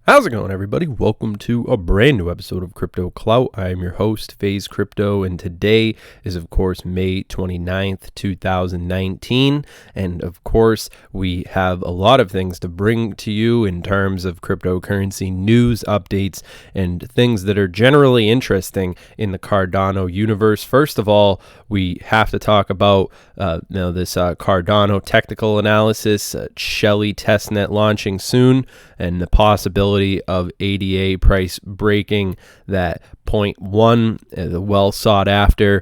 How's it going, everybody? Welcome to a brand new episode of Crypto Clout. I am your host, FaZe Crypto, and today is, of course, May 29th, 2019. And, of course, we have a lot of things to bring to you in terms of cryptocurrency news, updates, and things that are generally interesting in the Cardano universe. First of all, we have to talk about this Cardano technical analysis, Shelley Testnet launching soon, and the possibility of ADA price breaking that 0.1, the well sought after.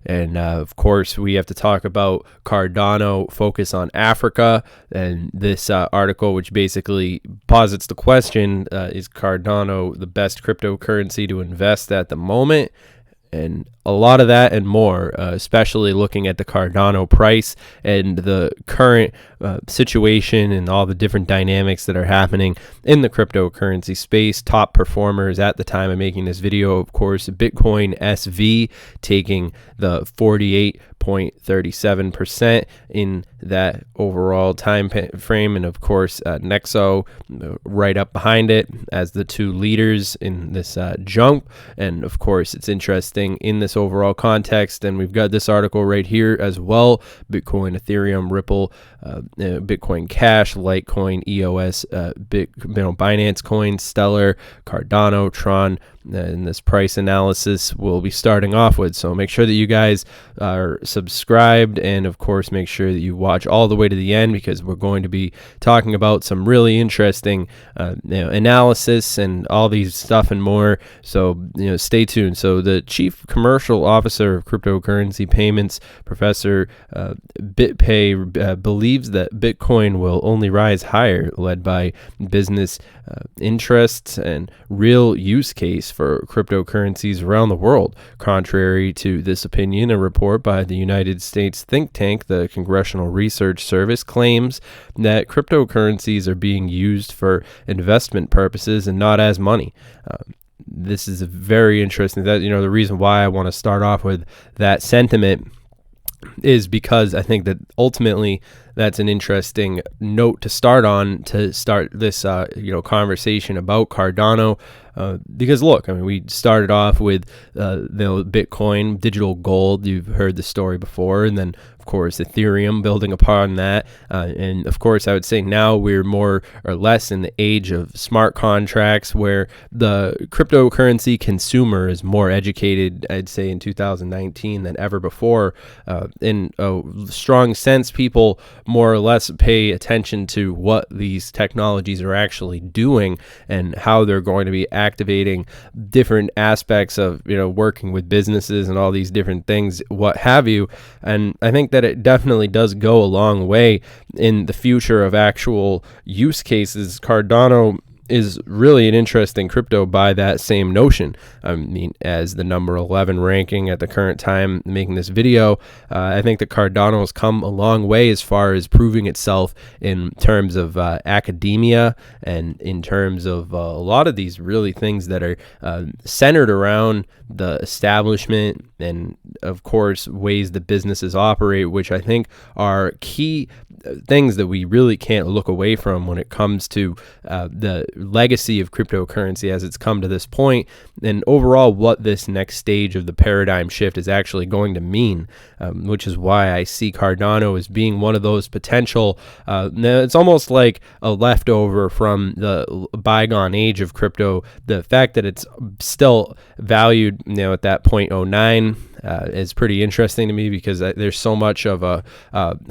And of course, we have to talk about Cardano focus on Africa, and this article, which basically posits the question, is Cardano the best cryptocurrency to invest at the moment? And a lot of that and more, especially looking at the Cardano price and the current situation and all the different dynamics that are happening in the cryptocurrency space. Top performers at the time of making this video, of course, Bitcoin SV taking the 48.37% in that overall time frame, and of course Nexo right up behind it as the two leaders in this jump. And of course, it's interesting in this overall context, and we've got this article right here as well: Bitcoin, Ethereum, Ripple, Bitcoin Cash, Litecoin, EOS, Binance Coin, Stellar, Cardano, Tron, and this price analysis we'll be starting off with. So make sure that you guys are subscribed, and of course make sure that you watch all the way to the end, because we're going to be talking about some really interesting analysis and all these stuff and more. So stay tuned. So the chief commercial officer of cryptocurrency payments, Professor BitPay, believes that Bitcoin will only rise higher, led by business interests and real use case for cryptocurrencies around the world. Contrary to this opinion, a report by the United States think tank, the Congressional Research Service, claims that cryptocurrencies are being used for investment purposes and not as money. This is very interesting. That the reason why I want to start off with that sentiment is because I think that ultimately that's an interesting note to start on, to start this conversation about Cardano, because look, we started off with Bitcoin, digital gold. You've heard the story before, and then of course Ethereum building upon that, and of course I would say now we're more or less in the age of smart contracts, where the cryptocurrency consumer is more educated, I'd say, in 2019 than ever before. In a strong sense, people more or less pay attention to what these technologies are actually doing and how they're going to be activating different aspects of working with businesses and all these different things, what have you. And I think that it definitely does go a long way in the future of actual use cases. Cardano is really an interesting crypto by that same notion. As the number 11 ranking at the current time making this video, I think that Cardano has come a long way as far as proving itself in terms of academia, and in terms of a lot of these really things that are centered around the establishment, and of course ways that businesses operate, which I think are key things that we really can't look away from when it comes to the legacy of cryptocurrency as it's come to this point, and overall what this next stage of the paradigm shift is actually going to mean, which is why I see Cardano as being one of those potential, it's almost like a leftover from the bygone age of crypto. The fact that it's still valued at that 0.09 is pretty interesting to me, because there's so much of a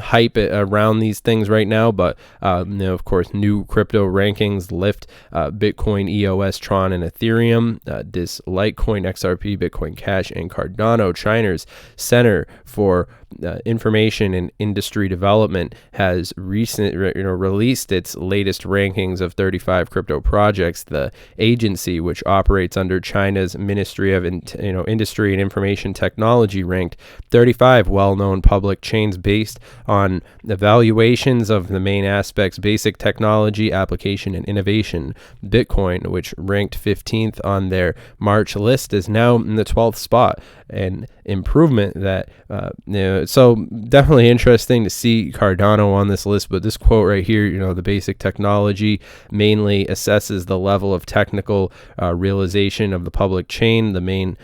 hype around these things right now. But of course, new crypto rankings lift Bitcoin, EOS, Tron, and Ethereum. This Litecoin, XRP, Bitcoin Cash, and Cardano, China's Center for Information and Industry Development, has released its latest rankings of 35 crypto projects. The agency, which operates under China's Ministry of Industry and Information Technology, ranked 35 well-known public chains based on evaluations of the main aspects: basic technology, application, and innovation. Bitcoin, which ranked 15th on their March list, is now in the 12th spot. And improvement that, so definitely interesting to see Cardano on this list. But this quote right here, the basic technology mainly assesses the level of technical realization of the public chain. The main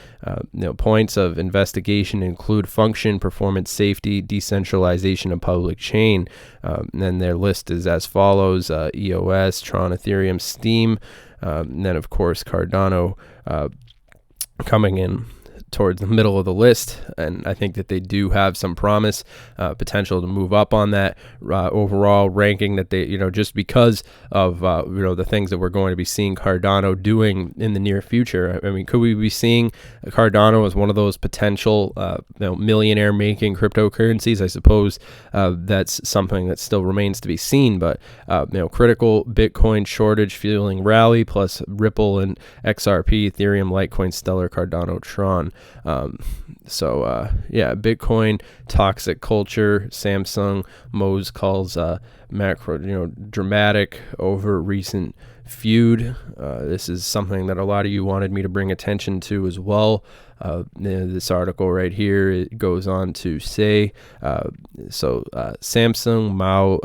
points of investigation include function, performance, safety, decentralization of public chain. And then their list is as follows: EOS, Tron, Ethereum, Steam, and then of course Cardano coming in towards the middle of the list, and I think that they do have some promise, potential to move up on that overall ranking, that they, just because of the things that we're going to be seeing Cardano doing in the near future. I mean, could we be seeing Cardano as one of those potential millionaire making cryptocurrencies? I suppose that's something that still remains to be seen, but critical Bitcoin shortage fueling rally, plus Ripple and XRP, Ethereum, Litecoin, Stellar, Cardano, Tron. Bitcoin toxic culture. Samsung Mose calls macro dramatic over recent feud. This is something that a lot of you wanted me to bring attention to as well. This article right here, it goes on to say, Samsung Mao,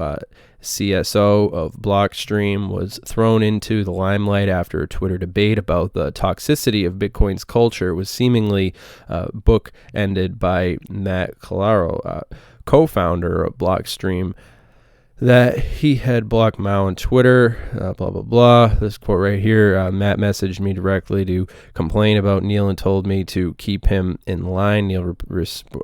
CSO of Blockstream, was thrown into the limelight after a Twitter debate about the toxicity of Bitcoin's culture was seemingly bookended by Matt Calaro, co-founder of Blockstream, that he had blocked Mao on Twitter, blah, blah, blah. This quote right here, Matt messaged me directly to complain about Neil and told me to keep him in line. Neil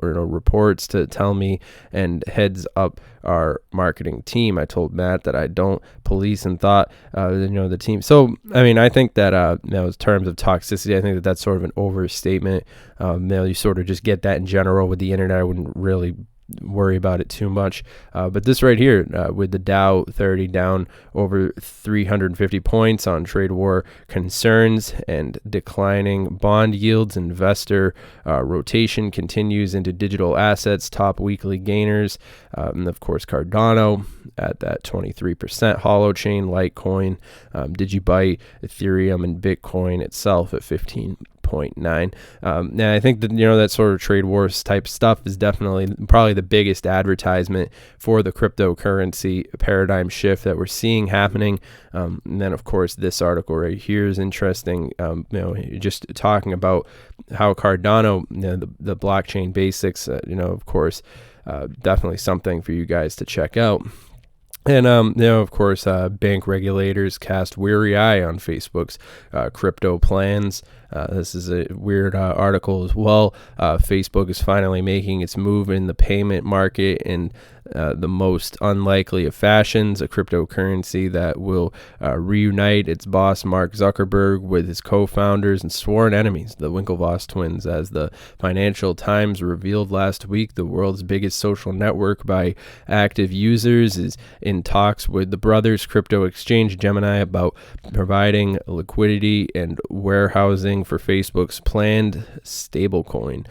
reports to tell me and heads up our marketing team. I told Matt that I don't police and thought, the team. So, I mean, I think that, in terms of toxicity, I think that that's sort of an overstatement. You sort of just get that in general with the internet. I wouldn't really worry about it too much, but this right here, with the Dow 30 down over 350 points on trade war concerns and declining bond yields, investor rotation continues into digital assets, top weekly gainers, and of course Cardano at that 23%, Holochain, Litecoin, Digibyte, Ethereum, and Bitcoin itself at 15.9. And I think that that sort of trade wars type stuff is definitely probably the biggest advertisement for the cryptocurrency paradigm shift that we're seeing happening. And then of course this article right here is interesting. Just talking about how Cardano, the blockchain basics, of course, definitely something for you guys to check out. And, of course, bank regulators cast weary eye on Facebook's crypto plans. This is a weird article as well. Facebook is finally making its move in the payment market in the most unlikely of fashions, a cryptocurrency that will reunite its boss Mark Zuckerberg with his co-founders and sworn enemies, the Winklevoss twins. As the Financial Times revealed last week, the world's biggest social network by active users is in talks with the brothers crypto exchange Gemini about providing liquidity and warehousing for Facebook's planned stablecoin.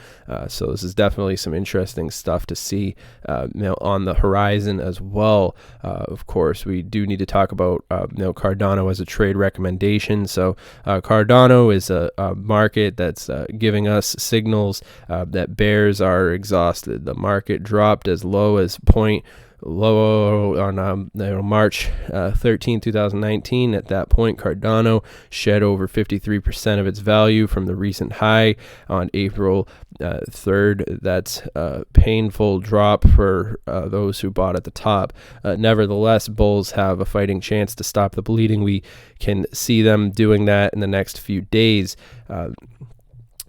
So this is definitely some interesting stuff to see on the horizon as well. Of course, we do need to talk about Cardano as a trade recommendation. So Cardano is a market that's giving us signals that bears are exhausted. The market dropped as low as low on March 13, 2019. At that point, Cardano shed over 53% of its value from the recent high on April 3rd. That's a painful drop for those who bought at the top. Nevertheless, bulls have a fighting chance to stop the bleeding. We can see them doing that in the next few days.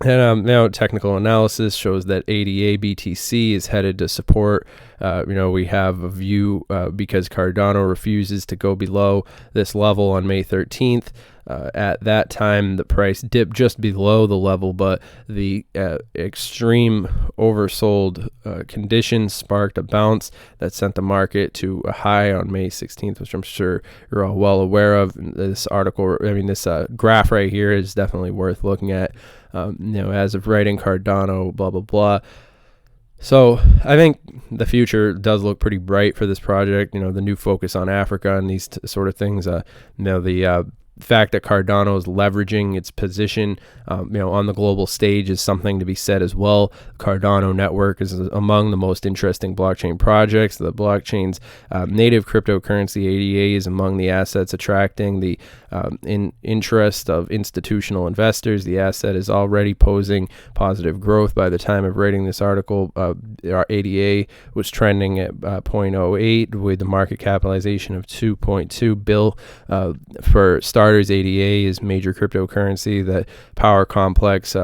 And now technical analysis shows that ADA BTC is headed to support. We have a view because Cardano refuses to go below this level on May 13th. At that time, the price dipped just below the level, but the extreme oversold conditions sparked a bounce that sent the market to a high on May 16th, which I'm sure you're all well aware of. This article, this graph right here is definitely worth looking at. As of writing, Cardano, blah, blah, blah. So I think the future does look pretty bright for this project. The new focus on Africa and these sort of things. The fact that Cardano is leveraging its position, on the global stage is something to be said as well. Cardano network is among the most interesting blockchain projects. The blockchain's native cryptocurrency ADA is among the assets attracting the interest of institutional investors. The asset is already posing positive growth. By the time of writing this article, our ADA was trending at 0.08 with the market capitalization of 2.2 bill. For starters, ADA is major cryptocurrency that power complex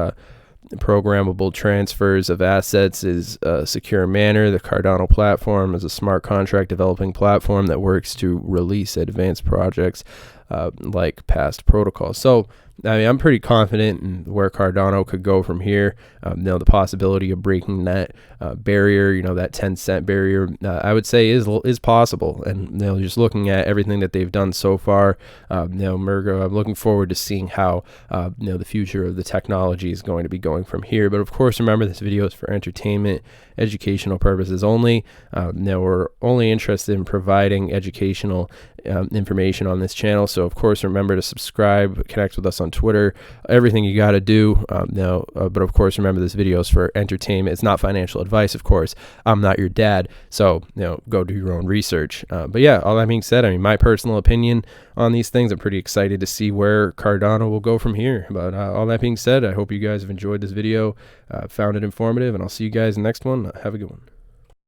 programmable transfers of assets is a secure manner. The Cardano platform is a smart contract developing platform that works to release advanced projects like past protocols. So, I'm pretty confident in where Cardano could go from here. The possibility of breaking that barrier, that 10-cent barrier, I would say is possible. And just looking at everything that they've done so far, Mergo, I'm looking forward to seeing how the future of the technology is going to be going from here. But of course, remember, this video is for entertainment, educational purposes only. We're only interested in providing educational information on this channel. So of course, remember to subscribe, connect with us on Twitter, everything you got to do. But of course, remember, this video is for entertainment. It's not financial advice, of course. I'm not your dad, so go do your own research. But yeah, all that being said, my personal opinion on these things, I'm pretty excited to see where Cardano will go from here. But all that being said, I hope you guys have enjoyed this video, found it informative, and I'll see you guys in the next one. Have a good one.